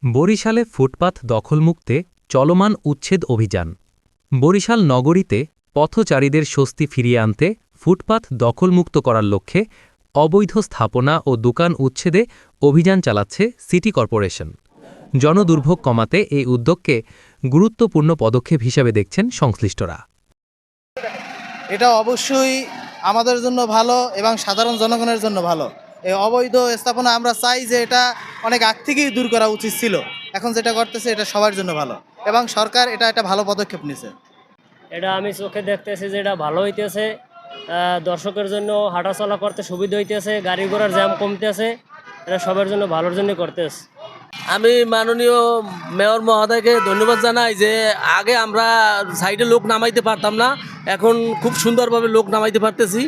বরিশালে ফুটপাত দখলমুক্তে চলমান উচ্ছেদ অভিযান। বরিশাল নগরীতে পথচারীদের স্বস্তি ফিরিয়ে আনতে ফুটপাত দখলমুক্ত করার লক্ষ্যে অবৈধ স্থাপনা ও দোকান উচ্ছেদে অভিযান চালাচ্ছে সিটি কর্পোরেশন। জনদুর্ভোগ কমাতে এই উদ্যোগকে গুরুত্বপূর্ণ পদক্ষেপ হিসেবে দেখছেন সংশ্লিষ্টরা। এটা অবশ্যই আমাদের জন্য ভালো এবং সাধারণ জনগণের জন্য ভালো। এই অবৈধ স্থাপনা আমরা চাই যে এটা অনেক আগ থেকেই দূর করা উচিত ছিল। এখন যেটা করতেছে এটা সবার জন্য ভালো এবং সরকার এটা একটা ভালো পদক্ষেপ নিছে। এটা আমি চোখে দেখতেছি যে এটা ভালো হইতেছে, দর্শকের জন্য হাঁটাচলা করতে সুবিধা হইতেছে, গাড়ি ঘোড়ার জ্যাম কমতেছে, এটা সবার জন্য ভালোর জন্য করতেছে। আমি মাননীয় মেয়র মহোদয়কে ধন্যবাদ জানাই যে আগে আমরা সাইডে লোক নামাইতে পারতাম না, এখন খুব সুন্দরভাবে লোক নামাইতে পারতেছি।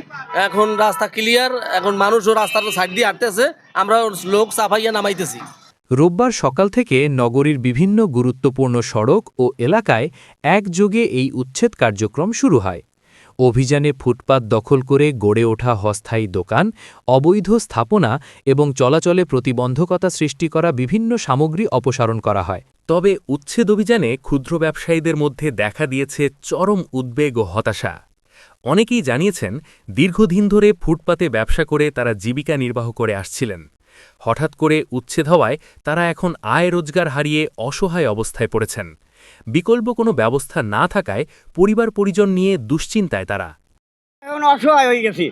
এখন রাস্তা ক্লিয়ার, এখন মানুষও রাস্তার সাইড দিয়ে হাঁটতেছে, আমরা লোক সাফাইয়া নামাইতেছি। রোববার সকাল থেকে নগরীর বিভিন্ন গুরুত্বপূর্ণ সড়ক ও এলাকায় একযোগে এই উচ্ছেদ কার্যক্রম শুরু হয়। অভিযানে ফুটপাত দখল করে গড়ে ওঠা অস্থায়ী দোকান, অবৈধ স্থাপনা এবং চলাচলে প্রতিবন্ধকতা সৃষ্টি করা বিভিন্ন সামগ্রী অপসারণ করা হয়। তবে উচ্ছেদ অভিযানে ক্ষুদ্র ব্যবসায়ীদের মধ্যে দেখা দিয়েছে চরম উদ্বেগ ও হতাশা। অনেকেই জানিয়েছেন, দীর্ঘদিন ধরে ফুটপাতে ব্যবসা করে তারা জীবিকা নির্বাহ করে আসছিলেন। হঠাৎ করে উচ্ছেদ হওয়ায় তারা এখন আয় রোজগার হারিয়ে অসহায় অবস্থায় পড়েছেন। বিকল্প কোনো ব্যবস্থা না থাকায় পরিবার পরিজন নিয়ে দুশ্চিন্তায় তারা। এখন অসহায় হয়ে গেছি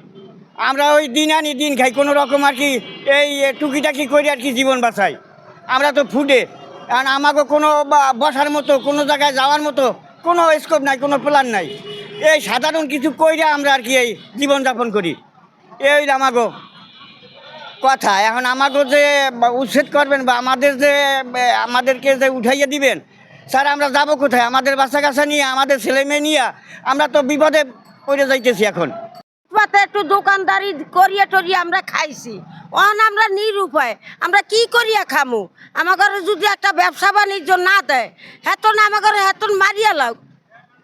আমরা, ওই দিন আনি দিন খাই কোনো রকম আর কি, এই টুকিটাকি করে আর কি জীবন বাঁচাই। আমরা তো ফুটে, কারণ আমাকে কোনো বসার মতো, কোনো জায়গায় যাওয়ার মতো কোনো স্কোপ নাই, কোনো প্ল্যান নাই। এই সাধারণ কিছু কইরা আমরা আর কি এই জীবনযাপন করি, এই আমাকে কথা। এখন আমাকে যে উচ্ছেদ করবেন বা আমাদেরকে যে উঠাইয়া দিবেন, স্যার আমরা যাবো কোথায়? আমাদের বাচ্চা কাচ্চা নিয়ে, আমাদের ছেলে মেয়ে নিয়ে আমরা তো বিপদে পড়ে যাইতেছি। এখন একটু দোকানদারি করিয়া টরিয়া আমরা খাইছি, আমরা নিরুপায়, আমরা কি করিয়া খামু? আমার ঘরে যদি একটা ব্যবসা বাণিজ্য না দেয়, হেতন আমার ঘরে হেতন মারিয়া লাগ।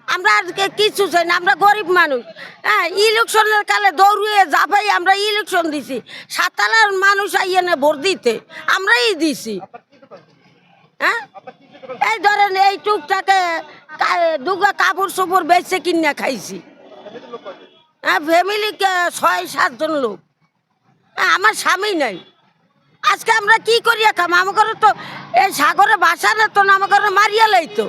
আমরা আজকে কিছু চাই না, আমরা গরিব মানুষ। হ্যাঁ, ইলেকশনের কালে দৌড়িয়ে যাবাই আমরা ইলেকশন দিছি, সাতালার মানুষ আইয়ে না ভোট দিতে, আমরাই দিছি। হ্যাঁ, এই ধরেন এই টুকটাকে দুগা কাপড় চোপড় বেচে কিনা খাইছি। হ্যাঁ, ফ্যামিলি ৬-৭ জন লোক। হ্যাঁ, আমার স্বামী নাই। আজকে আমরা কি করিয়া খাম? আমার ঘরে তো এই সাগরে বাসা না, তো আমার ঘরে মারিয়া লাইতো।